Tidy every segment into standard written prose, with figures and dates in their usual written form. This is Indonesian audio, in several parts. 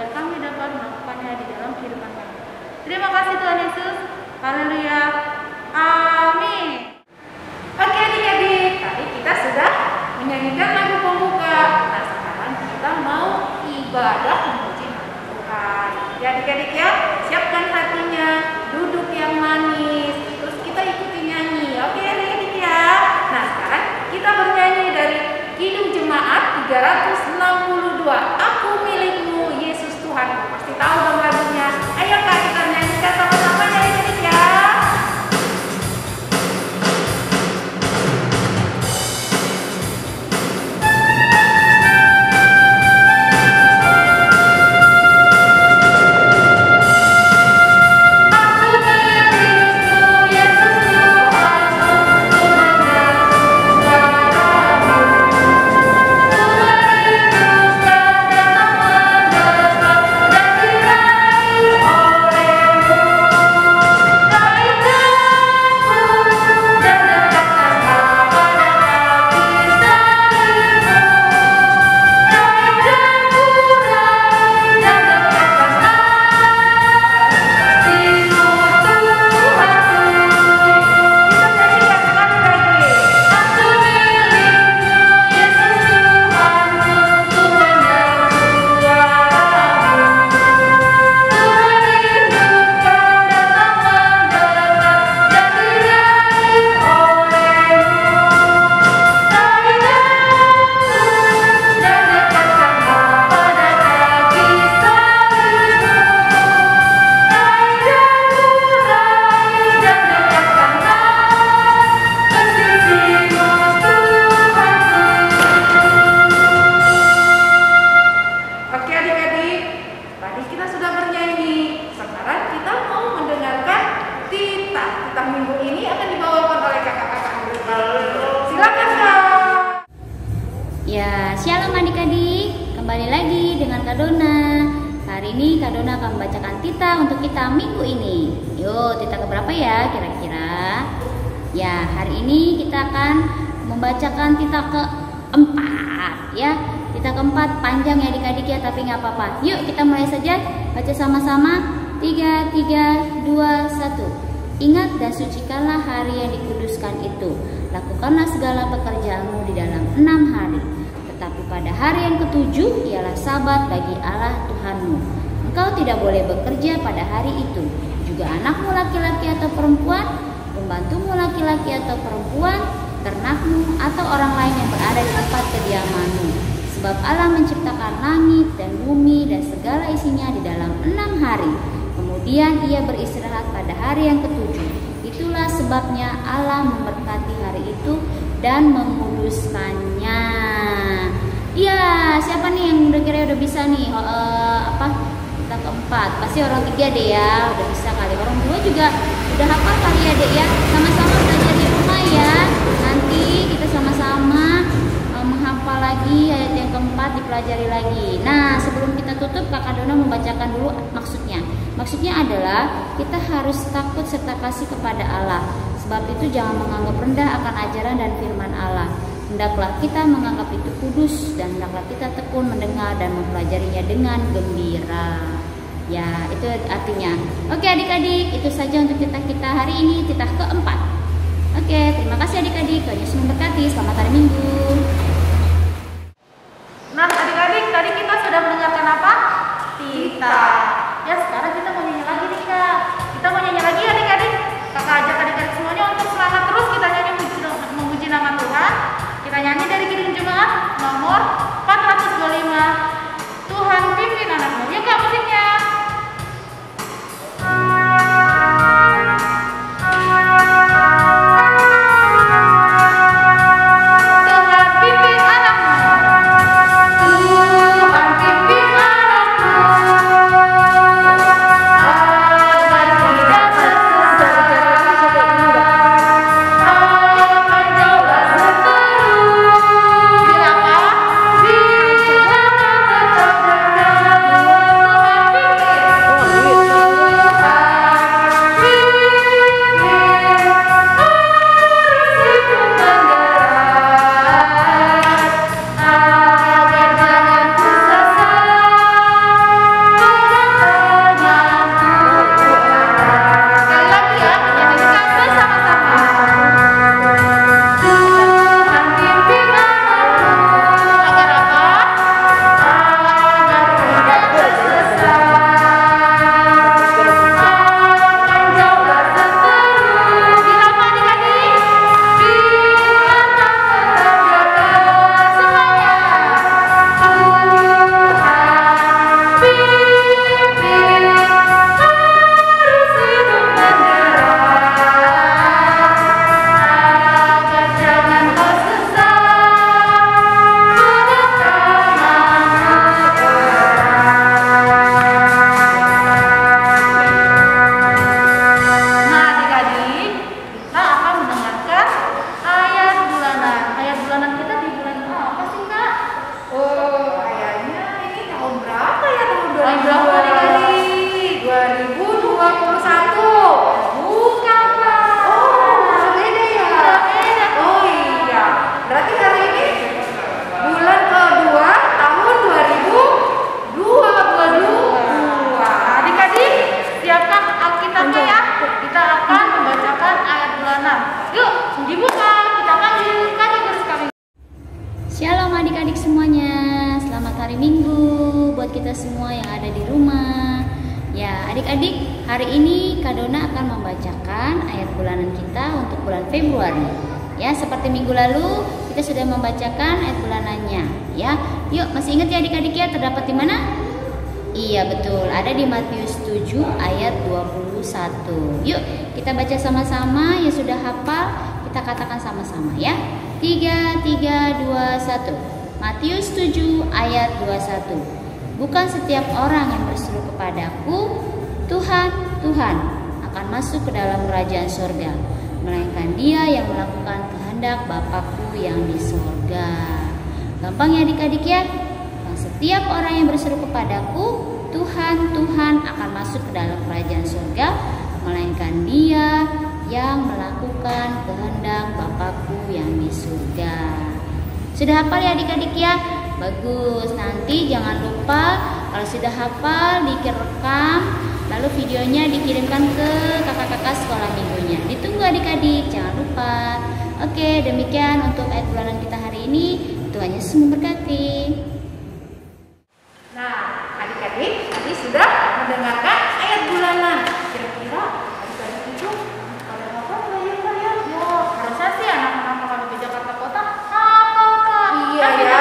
agar kami dapat melakukannya di dalam kehidupan kami. Terima kasih Tuhan Yesus. Haleluya. Amin. Oke adik-adik, tadi kita sudah menyanyikan lagu pembuka. Nah sekarang kita mau ibadah memuji nama Tuhan. Ya adik-adik ya, siapkan hatinya, duduk yang manis, terus kita ikuti nyanyi. Oke adik-adik ya. Nah sekarang kita bernyanyi dari Kidung Jemaat 362. Aku milikmu Yesus Tuhan. Pasti tahu dong lagunya. Ayo Kak, kita nyanyikan sama-sama ya adik-adik ya. Shalom adik-adik, kembali lagi dengan Kak Dona. Hari ini Kak Dona akan membacakan titah untuk kita minggu ini. Yuk, titah keberapa ya kira-kira? Ya, hari ini kita akan membacakan titah keempat ya. Titah keempat panjang ya adik-adik ya, tapi nggak apa-apa. Yuk kita mulai saja, baca sama-sama. 3, 2, 1. Ingat dan sucikanlah hari yang dikuduskan itu. Lakukanlah segala pekerjaanmu di dalam 6 hari. Tapi pada hari yang ketujuh ialah sabat bagi Allah Tuhanmu. Engkau tidak boleh bekerja pada hari itu. Juga anakmu laki-laki atau perempuan, pembantumu laki-laki atau perempuan, ternakmu atau orang lain yang berada di tempat kediamanmu. Sebab Allah menciptakan langit dan bumi dan segala isinya di dalam 6 hari. Kemudian ia beristirahat pada hari yang ketujuh. Itulah sebabnya Allah memberkati hari itu dan menguduskannya. Iya, siapa nih yang udah bisa nih kita keempat? Pasti orang 3 deh ya, udah bisa kali. Orang 2 juga udah hafal kali ya dek ya. Sama-sama belajar di rumah ya. Nanti kita sama-sama menghafal lagi ayat yang keempat, dipelajari lagi. Nah, sebelum kita tutup, Kakak Dona membacakan dulu maksudnya. Maksudnya adalah kita harus takut serta kasih kepada Allah. Sebab itu jangan menganggap rendah akan ajaran dan firman Allah. Hendaklah kita menganggap itu kudus dan hendaklah kita tekun mendengar dan mempelajarinya dengan gembira. Ya, itu artinya. Oke adik-adik, itu saja untuk kita hari ini, titah keempat. Oke, terima kasih adik-adik. Tuhan Yesus memberkati. Selamat hari Minggu. Nah adik-adik, tadi kita sudah mendengarkan apa? Titah. Ya sekarang kita mau nyanyi lagi nih Kak. Kita mau nyanyi lagi adik-adik. Kakak ajak adik-adik semuanya untuk semangat terus kita nyanyi memuji nama Tuhan. Kita nyanyi dari Kidung Jemaat nomor 425. Tuhan pimpin anakmu. Yuk Kak musiknya. untuk kita semua yang ada di rumah. Ya, adik-adik, hari ini Kak Dona akan membacakan ayat bulanan kita untuk bulan Februari. Ya, seperti minggu lalu kita sudah membacakan ayat bulanannya. Ya, yuk, masih ingat ya adik-adik ya, terdapat di mana? Iya betul, ada di Matius 7 ayat 21. Yuk, kita baca sama-sama. Ya sudah hafal, kita katakan sama-sama ya. 3, 2, 1. Matius 7 ayat 21. Bukan setiap orang yang berseru kepadaku, Tuhan, Tuhan, akan masuk ke dalam kerajaan sorga, melainkan dia yang melakukan kehendak Bapakku yang di sorga. Gampang ya adik-adik ya. Setiap orang yang berseru kepadaku, Tuhan, Tuhan, akan masuk ke dalam kerajaan sorga, melainkan dia yang melakukan kehendak Bapakku yang di surga. Sudah hafal ya adik-adik ya? Bagus, nanti jangan lupa kalau sudah hafal direkam, lalu videonya dikirimkan ke kakak-kakak sekolah minggunya. Ditunggu adik-adik, jangan lupa. Oke, demikian untuk ayat bulanan kita hari ini. Tuhan Yesus memberkati. Nah, adik-adik tadi sudah mendengarkan ayat bulanan. Kira-kira adik-adik itu pada apa ya? Ya, harusnya sih anak-anak kalau di Jakarta Kota iya ya.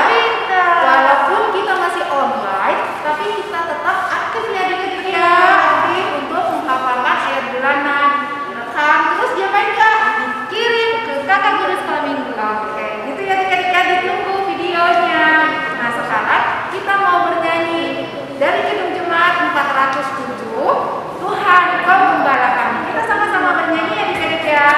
Walaupun kita masih online, tapi kita tetap aktif ya adik-adik ya, aktif untuk menghafalkan ayat bulanan. Rekam terus dia mainkan, kirim ke kakak guru sekolah minggu. Oke, gitu ya adik-adik ya, ditunggu videonya. Nah, sekarang kita mau bernyanyi dari Kidung Jemaat 407, Tuhan Kau Gembala Kami. Kita sama-sama bernyanyi ya adik-adik ya.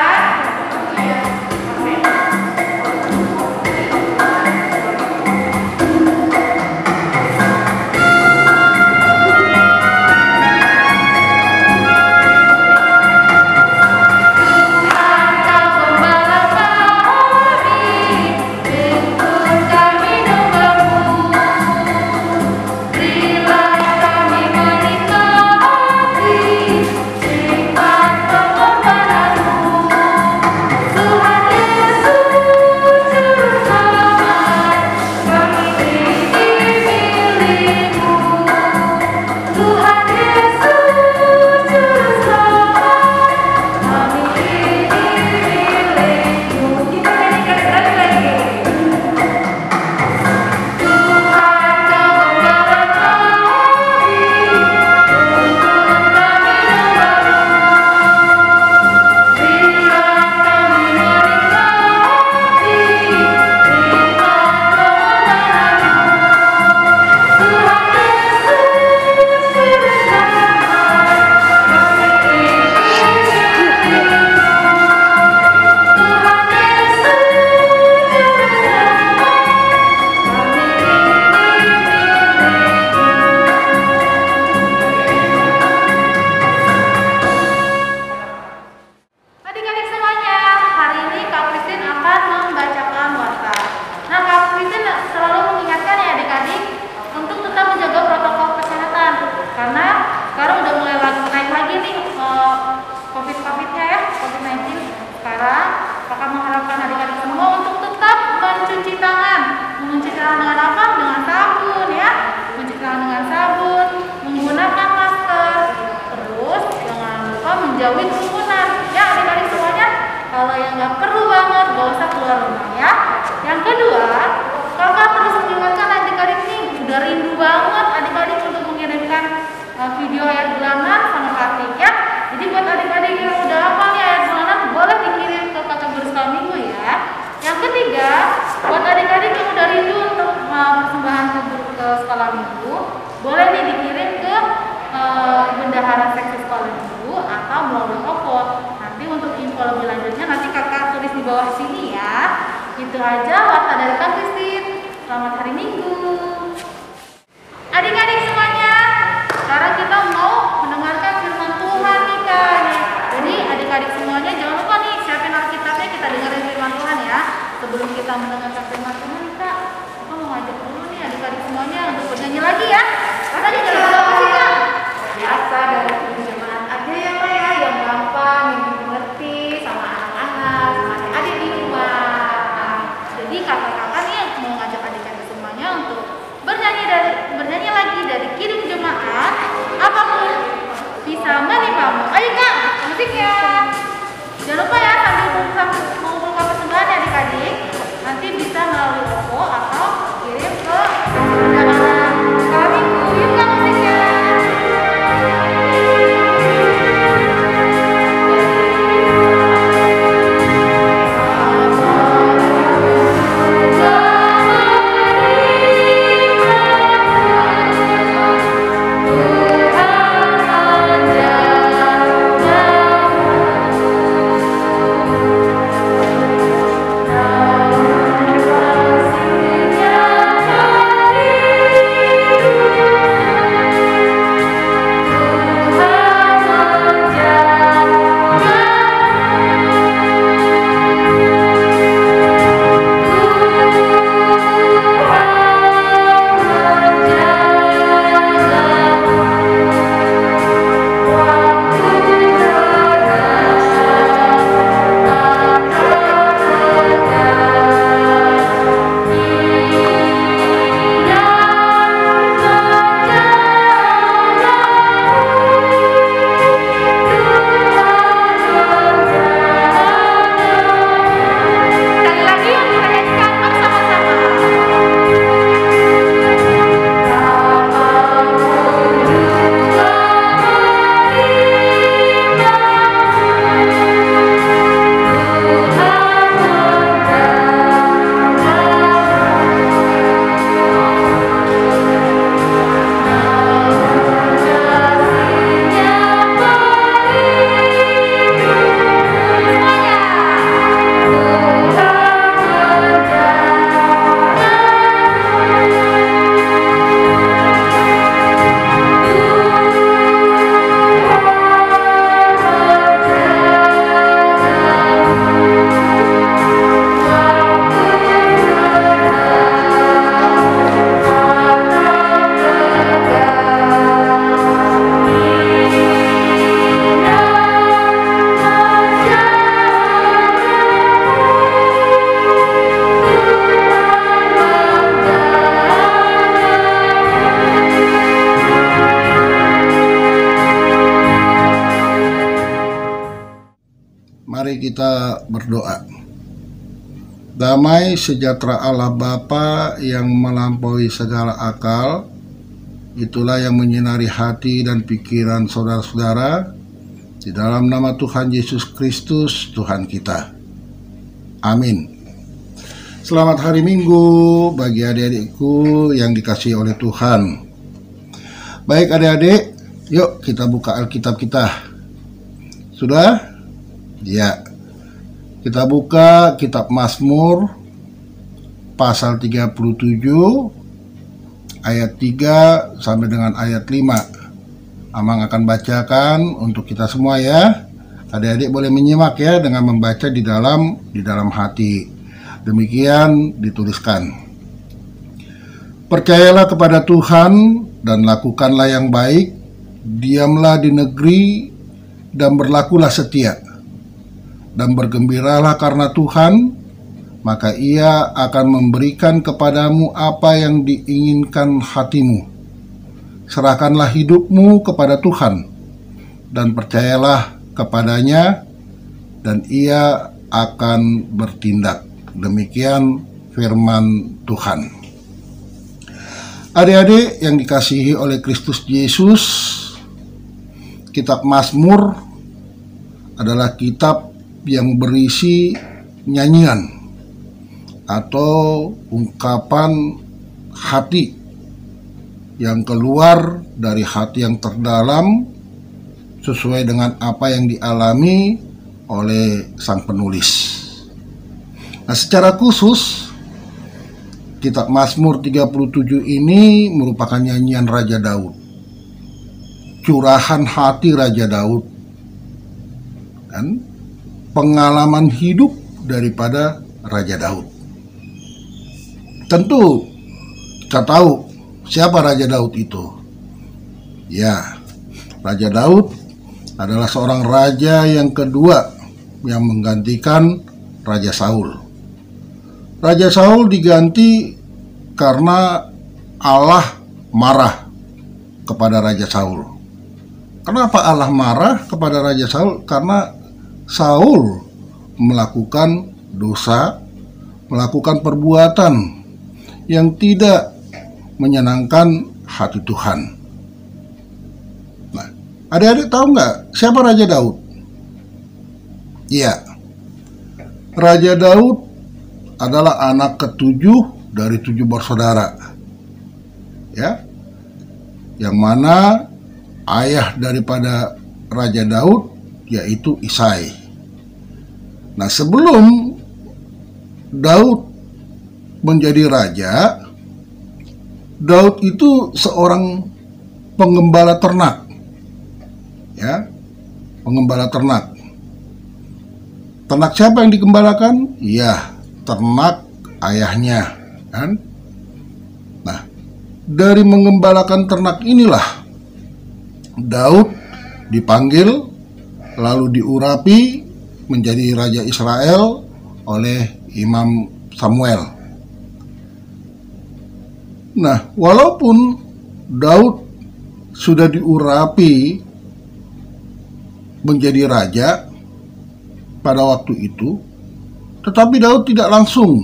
Menjauhi kerumunan ya adik-adik semuanya. Kalau yang nggak perlu banget nggak usah keluar rumah ya. Yang kedua, kakak terus mengingatkan adik-adik nih, udah rindu banget adik-adik untuk mengirimkan video ayat bulanan sama Kartik ya. Jadi buat adik-adik yang udah hafal nih ayat bulanan, boleh dikirim ke kakak guru sekolah minggu ya. Yang ketiga, buat adik-adik yang udah rindu untuk persembahan ke sekolah minggu, boleh nih dikirim ke bendahara seksi sekolah minggu atau melalui telepon. Nanti untuk info lebih lanjutnya nanti kakak tulis di bawah sini ya. Itu aja warta dari Kak Kristin. Selamat hari Minggu. Adik-adik semuanya, sekarang kita mau mendengarkan firman Tuhan nih Kak. Jadi adik-adik semuanya jangan lupa nih siapin Alkitabnya, kita dengerin firman Tuhan ya. Sebelum kita mendengarkan firman Tuhan nih Kak, aku mau ngajak dulu nih adik-adik semuanya untuk bernyanyi lagi ya. Karena di dalam apa sih Kak? Biasa dari jemaat aja ya Kak ya, yang gampang, yang dimengerti sama anak-anak, sama adik-adik di rumah. Nah, jadi kakak-kakak nih mau ngajak adik-adik semuanya untuk bernyanyi lagi dari kita berdoa. Damai sejahtera Allah Bapa yang melampaui segala akal, itulah yang menyinari hati dan pikiran saudara-saudara, di dalam nama Tuhan Yesus Kristus, Tuhan kita. Amin. Selamat hari Minggu bagi adik-adikku yang dikasihi oleh Tuhan. Baik adik-adik, yuk kita buka Alkitab kita. Sudah? Ya. Kita buka kitab Mazmur pasal 37 ayat 3 sampai dengan ayat 5. Amang akan bacakan untuk kita semua ya. Adik-adik boleh menyimak ya dengan membaca di dalam hati. Demikian dituliskan. Percayalah kepada Tuhan dan lakukanlah yang baik. Diamlah di negeri dan berlakulah setia. Dan bergembiralah karena Tuhan, maka Ia akan memberikan kepadamu apa yang diinginkan hatimu. Serahkanlah hidupmu kepada Tuhan, dan percayalah kepadanya, dan Ia akan bertindak. Demikian firman Tuhan. Adik-adik yang dikasihi oleh Kristus Yesus, kitab Mazmur adalah kitab yang berisi nyanyian atau ungkapan hati yang keluar dari hati yang terdalam sesuai dengan apa yang dialami oleh sang penulis. Nah, secara khusus kitab Mazmur 37 ini merupakan nyanyian Raja Daud, curahan hati Raja Daud, dan pengalaman hidup daripada Raja Daud. Tentu kita tahu siapa Raja Daud itu. Ya, Raja Daud adalah seorang raja yang kedua yang menggantikan Raja Saul. Raja Saul diganti karena Allah marah kepada Raja Saul. Kenapa Allah marah kepada Raja Saul? Karena Saul melakukan dosa, melakukan perbuatan yang tidak menyenangkan hati Tuhan. Nah, adik-adik tahu nggak siapa Raja Daud? Iya, Raja Daud adalah anak ketujuh dari 7 bersaudara. Ya, yang mana ayah daripada Raja Daud yaitu Isai. Nah, sebelum Daud menjadi raja, Daud itu seorang penggembala ternak. Ya, penggembala ternak. Ternak siapa yang digembalakan? Ya, ternak ayahnya, kan? Nah, dari menggembalakan ternak inilah Daud dipanggil lalu diurapi menjadi Raja Israel oleh Imam Samuel. Nah, walaupun Daud sudah diurapi menjadi raja pada waktu itu, tetapi Daud tidak langsung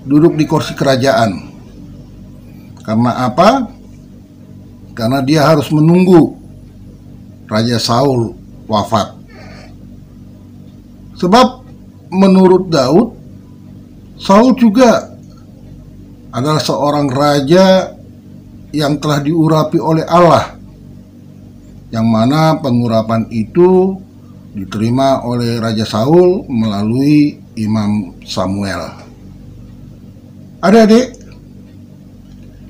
duduk di kursi kerajaan. Karena apa? Karena dia harus menunggu Raja Saul wafat. Sebab menurut Daud, Saul juga adalah seorang raja yang telah diurapi oleh Allah, yang mana pengurapan itu diterima oleh Raja Saul melalui Imam Samuel. Adik-adik,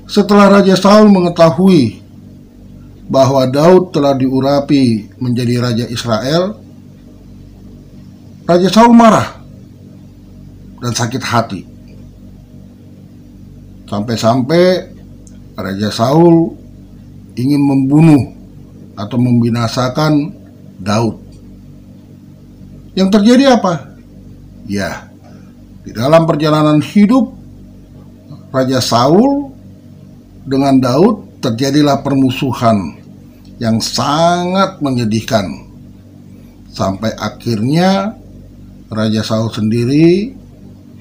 setelah Raja Saul mengetahui bahwa Daud telah diurapi menjadi Raja Israel, Raja Saul marah dan sakit hati. Sampai-sampai Raja Saul ingin membunuh atau membinasakan Daud. Yang terjadi apa? Ya, di dalam perjalanan hidup Raja Saul dengan Daud terjadilah permusuhan yang sangat menyedihkan. Sampai akhirnya Raja Saul sendiri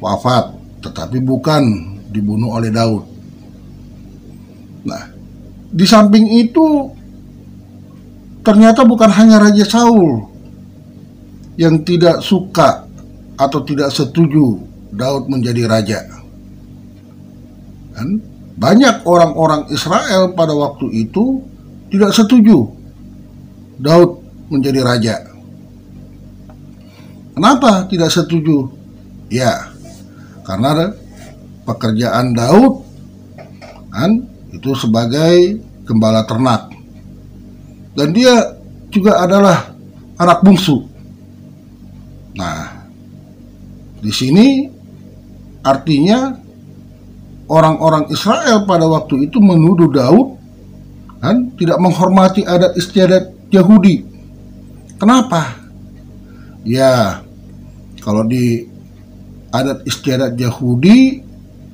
wafat, tetapi bukan dibunuh oleh Daud. Nah, di samping itu ternyata bukan hanya Raja Saul yang tidak suka atau tidak setuju Daud menjadi raja. Dan banyak orang-orang Israel pada waktu itu tidak setuju Daud menjadi raja. Kenapa tidak setuju? Ya, karena pekerjaan Daud kan itu sebagai gembala ternak, dan dia juga adalah anak bungsu. Nah, di sini artinya orang-orang Israel pada waktu itu menuduh Daud kan tidak menghormati adat istiadat Yahudi. Kenapa? Ya, kalau di adat istiadat Yahudi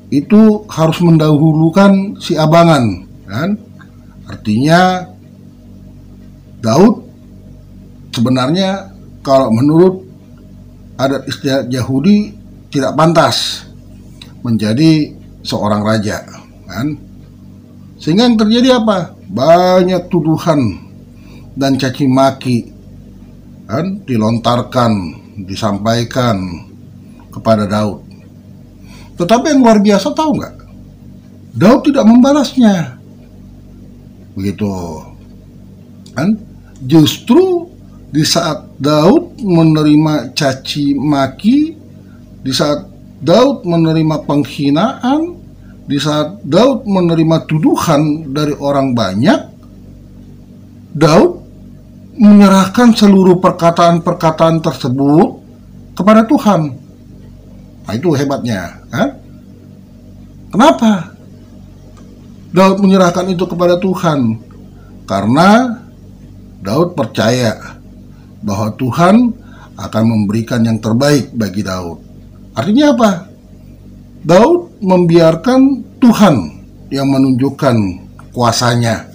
itu harus mendahulukan si abangan, kan? Artinya Daud sebenarnya kalau menurut adat istiadat Yahudi tidak pantas menjadi seorang raja, kan? Sehingga yang terjadi apa? Banyak tuduhan dan caci maki kan dilontarkan, disampaikan kepada Daud. Tetapi yang luar biasa, tahu nggak? Daud tidak membalasnya. Begitu kan? Justru di saat Daud menerima caci maki, di saat Daud menerima penghinaan, di saat Daud menerima tuduhan dari orang banyak, Daud menyerahkan seluruh perkataan-perkataan tersebut kepada Tuhan. Nah, itu hebatnya, kan? Kenapa Daud menyerahkan itu kepada Tuhan? Karena Daud percaya bahwa Tuhan akan memberikan yang terbaik bagi Daud. Artinya apa? Daud membiarkan Tuhan yang menunjukkan kuasanya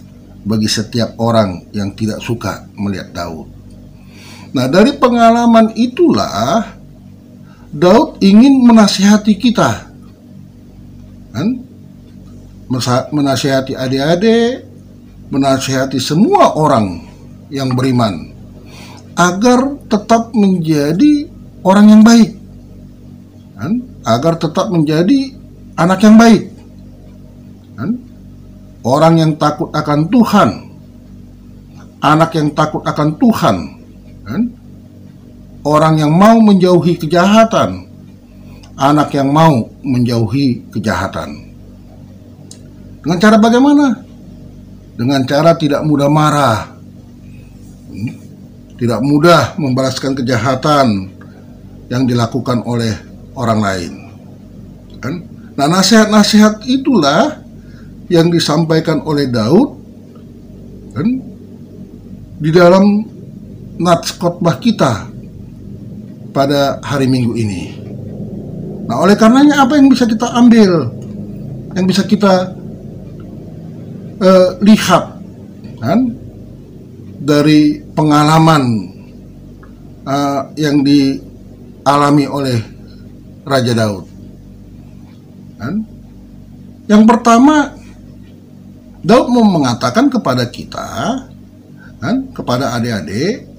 bagi setiap orang yang tidak suka melihat Daud. Nah, dari pengalaman itulah Daud ingin menasihati kita, kan? Menasihati adik-adik, menasihati semua orang yang beriman agar tetap menjadi orang yang baik, kan? Agar tetap menjadi anak yang baik, kan? Orang yang takut akan Tuhan, anak yang takut akan Tuhan, kan? Orang yang mau menjauhi kejahatan, anak yang mau menjauhi kejahatan. Dengan cara bagaimana? Dengan cara tidak mudah marah, tidak mudah membalaskan kejahatan yang dilakukan oleh orang lain, kan? Nah, nasihat-nasihat itulah yang disampaikan oleh Daud, kan, di dalam nats khotbah kita pada hari Minggu ini. Nah, oleh karenanya apa yang bisa kita ambil, yang bisa kita lihat, kan, dari pengalaman yang dialami oleh Raja Daud, kan? Yang pertama, Daud mau mengatakan kepada kita, kan, kepada adik-adik,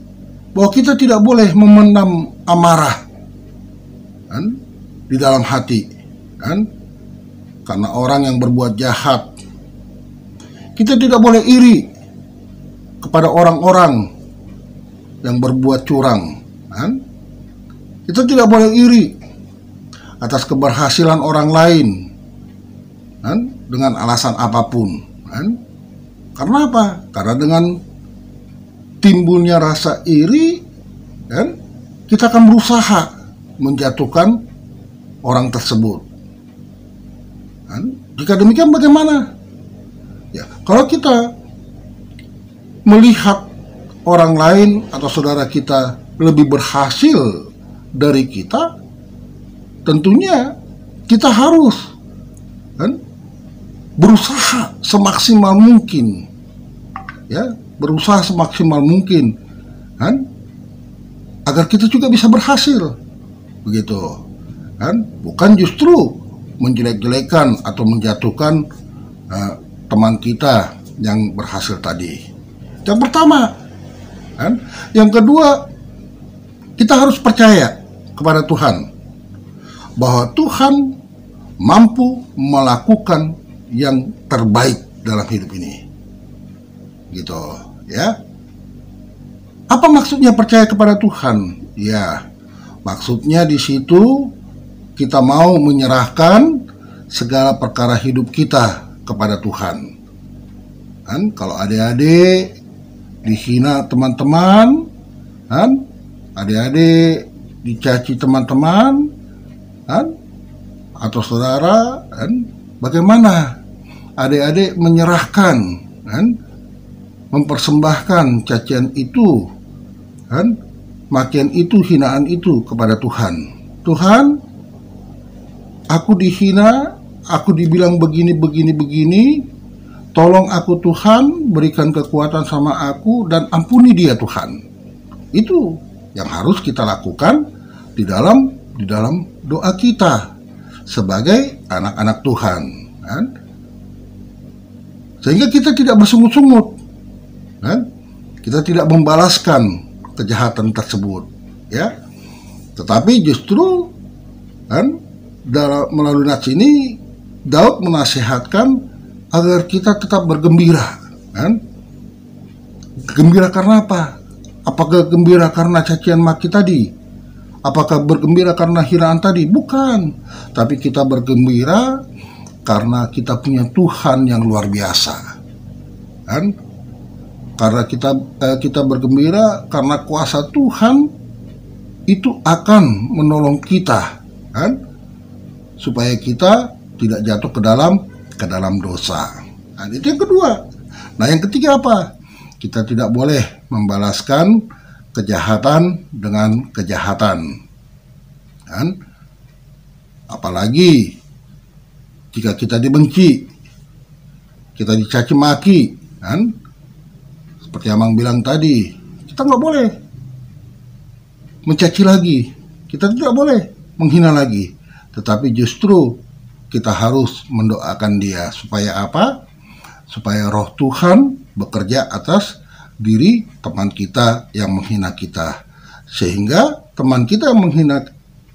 bahwa kita tidak boleh memendam amarah, kan, di dalam hati, kan, karena orang yang berbuat jahat. Kita tidak boleh iri kepada orang-orang yang berbuat curang, kan? Kita tidak boleh iri atas keberhasilan orang lain, kan, dengan alasan apapun. Kan? Karena apa? Karena dengan timbulnya rasa iri, kan, kita akan berusaha menjatuhkan orang tersebut. Kan? Jika demikian bagaimana? Ya, kalau kita melihat orang lain atau saudara kita lebih berhasil dari kita, tentunya kita harus, kan, berusaha semaksimal mungkin, ya, berusaha semaksimal mungkin, kan, agar kita juga bisa berhasil, begitu kan? Bukan justru menjelek-jelekan atau menjatuhkan teman kita yang berhasil tadi. Yang pertama kan? Yang kedua, kita harus percaya kepada Tuhan bahwa Tuhan mampu melakukan yang terbaik dalam hidup ini, gitu ya. Apa maksudnya percaya kepada Tuhan? Ya, maksudnya di situ kita mau menyerahkan segala perkara hidup kita kepada Tuhan. Kan kalau adik-adik dihina teman-teman, kan adik-adik dicaci teman-teman, kan atau saudara, kan bagaimana adik-adik menyerahkan, kan mempersembahkan cacian itu, kan makian itu, hinaan itu kepada Tuhan. Tuhan, aku dihina, aku dibilang begini, tolong aku Tuhan, berikan kekuatan sama aku dan ampuni dia Tuhan. Itu yang harus kita lakukan di dalam doa kita sebagai anak-anak Tuhan, kan? Sehingga kita tidak bersungut-sungut, kan? Kita tidak membalaskan kejahatan tersebut, ya. Tetapi justru, kan, melalui nats ini Daud menasihatkan agar kita tetap bergembira, kan? Gembira karena apa? Apakah gembira karena cacian maki tadi? Apakah bergembira karena hinaan tadi? Bukan. Tapi kita bergembira karena kita punya Tuhan yang luar biasa, kan? Karena kita bergembira karena kuasa Tuhan itu akan menolong kita, kan? Supaya kita tidak jatuh ke dalam dosa. Nah, itu yang kedua. Nah, yang ketiga apa? Kita tidak boleh membalaskan kejahatan dengan kejahatan, kan? Apalagi jika kita dibenci, kita dicaci maki, kan? Seperti Amang bilang tadi, kita nggak boleh mencaci lagi, kita tidak boleh menghina lagi, tetapi justru kita harus mendoakan dia supaya apa? Supaya roh Tuhan bekerja atas diri teman kita yang menghina kita, sehingga teman kita yang menghina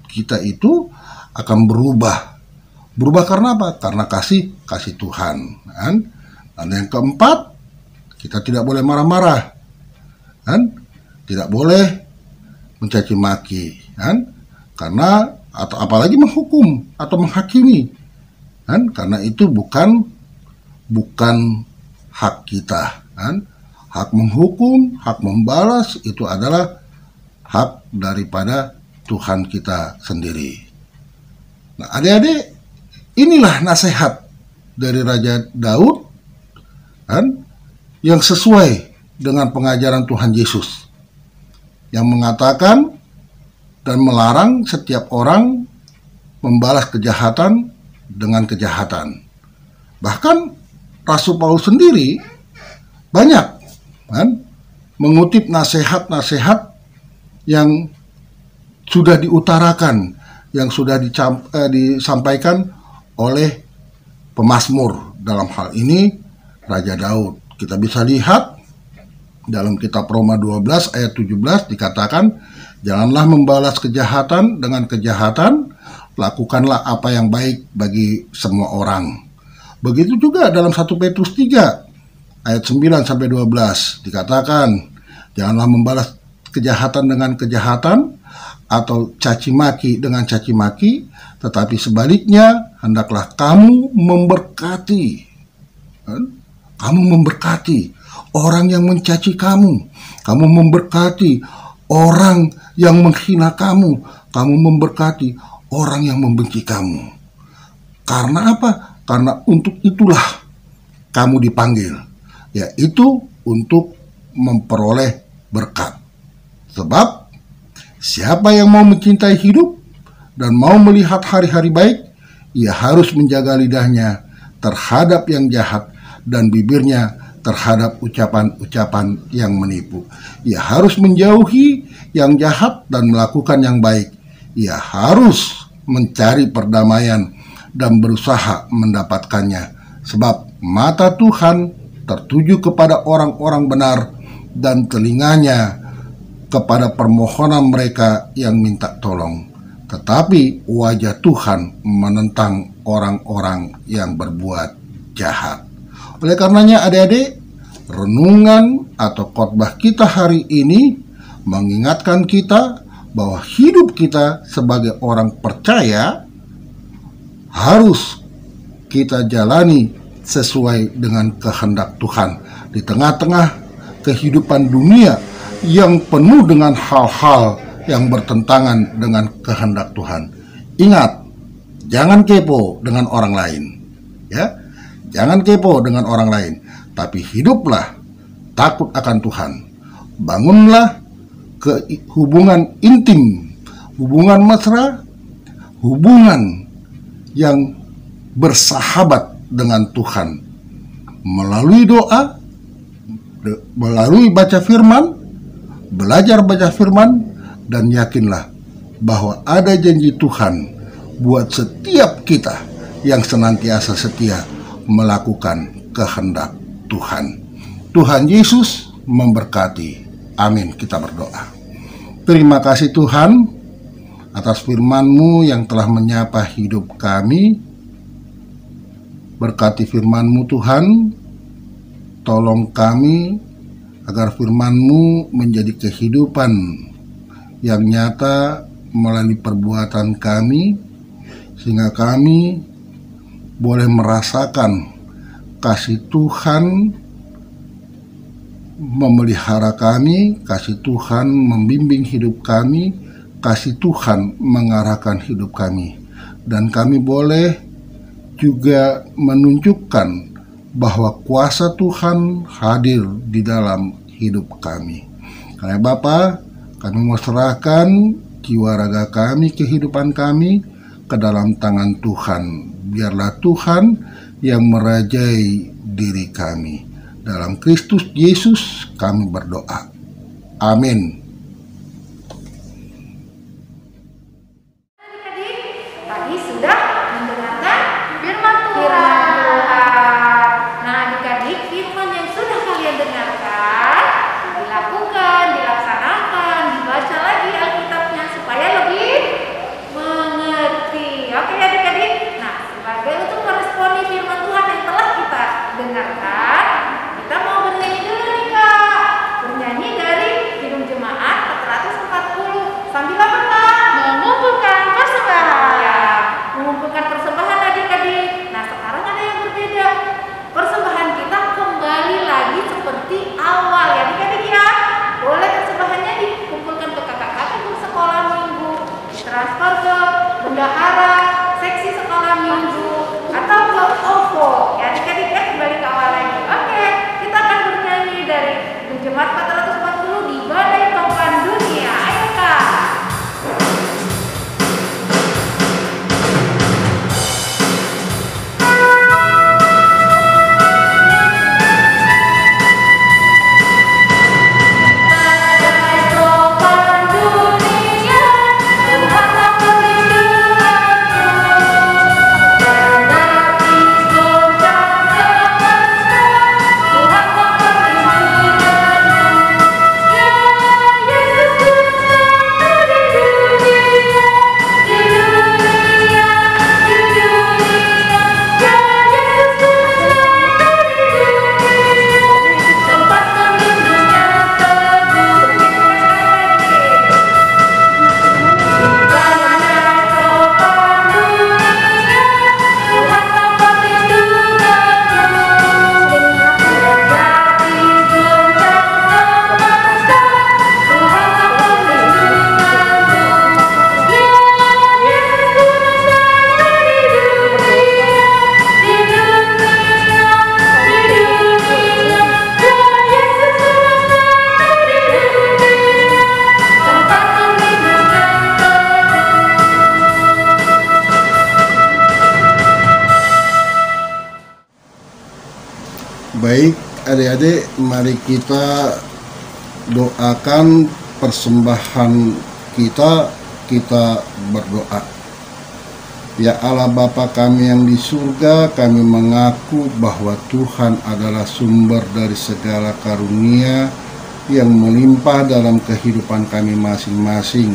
kita itu akan berubah karena apa? Karena kasih Tuhan, kan? Dan yang keempat, kita tidak boleh marah-marah, kan? Tidak boleh mencaci maki, kan? Karena atau apalagi menghukum atau menghakimi, kan? Karena itu bukan hak kita, kan? Hak menghukum, hak membalas itu adalah hak daripada Tuhan kita sendiri. Nah, adik-adik, inilah nasihat dari Raja Daud, kan? Yang sesuai dengan pengajaran Tuhan Yesus yang mengatakan dan melarang setiap orang membalas kejahatan dengan kejahatan. Bahkan Rasul Paulus sendiri banyak, kan, mengutip nasihat-nasihat yang sudah diutarakan, yang sudah disampaikan oleh pemazmur, dalam hal ini Raja Daud. Kita bisa lihat dalam kitab Roma 12 ayat 17 dikatakan, janganlah membalas kejahatan dengan kejahatan, lakukanlah apa yang baik bagi semua orang. Begitu juga dalam 1 Petrus 3 ayat 9-12 dikatakan, janganlah membalas kejahatan dengan kejahatan atau caci maki dengan caci maki, tetapi sebaliknya hendaklah kamu memberkati. Kamu memberkati orang yang mencaci kamu, kamu memberkati orang yang menghina kamu, kamu memberkati orang yang membenci kamu. Karena apa? Karena untuk itulah kamu dipanggil, yaitu untuk memperoleh berkat. Sebab siapa yang mau mencintai hidup dan mau melihat hari-hari baik, ia harus menjaga lidahnya terhadap yang jahat dan bibirnya terhadap ucapan-ucapan yang menipu. Ia harus menjauhi yang jahat dan melakukan yang baik. ia harus mencari perdamaian dan berusaha mendapatkannya. Sebab mata Tuhan tertuju kepada orang-orang benar dan telinganya kepada permohonan mereka yang minta tolong. Tetapi wajah Tuhan menentang orang-orang yang berbuat jahat. Oleh karenanya adik-adik, renungan atau khotbah kita hari ini mengingatkan kita bahwa hidup kita sebagai orang percaya harus kita jalani sesuai dengan kehendak Tuhan di tengah-tengah kehidupan dunia yang penuh dengan hal-hal yang bertentangan dengan kehendak Tuhan. Ingat, jangan kepo dengan orang lain, ya. Jangan kepo dengan orang lain, tapi hiduplah takut akan Tuhan. Bangunlah hubungan intim, hubungan mesra, hubungan yang bersahabat dengan Tuhan melalui doa, melalui baca firman, belajar baca firman, dan yakinlah bahwa ada janji Tuhan buat setiap kita yang senantiasa setia melakukan kehendak Tuhan. Tuhan Yesus memberkati. Amin. Kita berdoa. Terima kasih Tuhan atas firman-Mu yang telah menyapa hidup kami. Berkati firman-Mu Tuhan, tolong kami agar firman-Mu menjadi kehidupan yang nyata melalui perbuatan kami, sehingga kami boleh merasakan kasih Tuhan memelihara kami, kasih Tuhan membimbing hidup kami, kasih Tuhan mengarahkan hidup kami. Dan kami boleh juga menunjukkan bahwa kuasa Tuhan hadir di dalam hidup kami. Karena Bapa, kami mau serahkan jiwa raga kami, kehidupan kami ke dalam tangan Tuhan. Biarlah Tuhan yang merajai diri kami. Dalam Kristus Yesus kami berdoa. Amin. Adik-adik, tadi sudah mendengarkan firman Tuhan. Nah, adik-adik, firman yang sudah kalian dengarkan dilakukan, dilaksanakan, dibaca lagi Alkitabnya supaya lebih mengerti. Oke adik-adik. Nah, sebagai untuk meresponi firman Tuhan yang telah kita dengarkan, kita mau bernyanyi dulu nih Kak. Bernyanyi dari Kidung Jemaat 440. Sambil apa Kak? Mengumpulkan persembahan. Ya, mengumpulkan persembahan adik-adik. Nah, sekarang ada yang berbeda. Persembahan kita kembali lagi seperti awal ya adik-adik ya. Boleh persembahannya dikumpulkan ke kakak-kakak untuk sekolah minggu, transfer ke bendahara, seksi sekolah minggu, atau ke OVO ya adik-adik ya, kembali ke awal lagi. Oke, kita akan bernyanyi dari Jemaat 440 di Badai Topan Dunia. Ayo Kak. Badai topan dunia, Tuhan tak perlindunganku. Hadapi goncang semesta, Tuhan tak perlindunganku. Ya Yesus bersama di dunia, di dunia, di dunia. Ya Yesus bersama di dunia, tempat perlindungan teguh. Badai topan dunia, Tuhan tak perlindunganku. Hadapi goncang semesta, Tuhan tak perlindunganku. Ya Yesus bersama di dunia, di dunia, di dunia. Ya Yesus bersama di dunia, tempat perlindungan teguh. Baik adik-adik, mari kita doakan persembahan kita kita berdoa. Ya Allah Bapa kami yang di surga, kami mengaku bahwa Tuhan adalah sumber dari segala karunia yang melimpah dalam kehidupan kami masing-masing.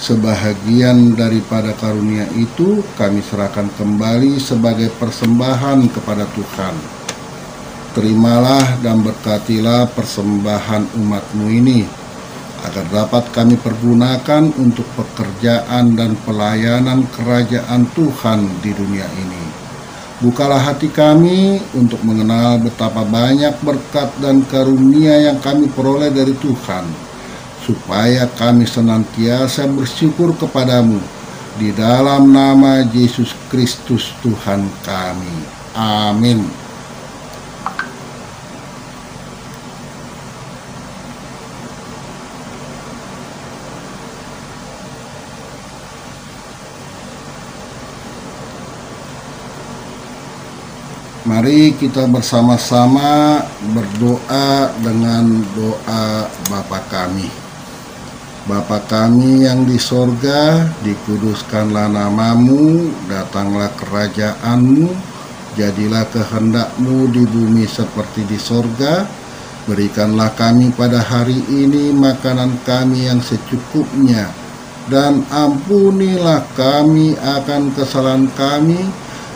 Sebahagian daripada karunia itu kami serahkan kembali sebagai persembahan kepada Tuhan. Terimalah dan berkatilah persembahan umat-Mu ini, agar dapat kami pergunakan untuk pekerjaan dan pelayanan kerajaan Tuhan di dunia ini. Bukalah hati kami untuk mengenal betapa banyak berkat dan karunia yang kami peroleh dari Tuhan, supaya kami senantiasa bersyukur kepadamu di dalam nama Yesus Kristus Tuhan kami. Amin. Mari kita bersama-sama berdoa dengan doa Bapa kami. Bapa kami yang di sorga, dikuduskanlah namamu, datanglah kerajaanmu, jadilah kehendak-Mu di bumi seperti di sorga. Berikanlah kami pada hari ini makanan kami yang secukupnya, dan ampunilah kami akan kesalahan kami,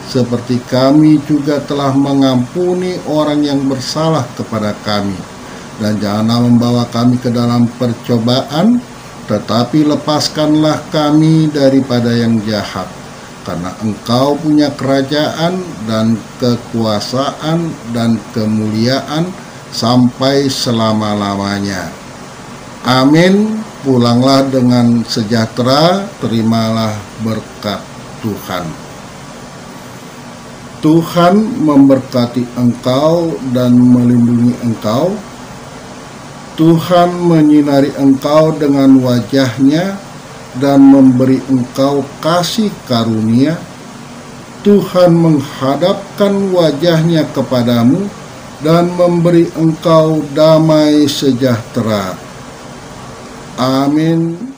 seperti kami juga telah mengampuni orang yang bersalah kepada kami. Dan janganlah membawa kami ke dalam percobaan, tetapi lepaskanlah kami daripada yang jahat. Karena Engkau punya kerajaan dan kekuasaan dan kemuliaan sampai selama-lamanya. Amin. Pulanglah dengan sejahtera, terimalah berkat Tuhan. Tuhan memberkati engkau dan melindungi engkau. Tuhan menyinari engkau dengan wajah-Nya dan memberi engkau kasih karunia. Tuhan menghadapkan wajah-Nya kepadamu dan memberi engkau damai sejahtera. Amin.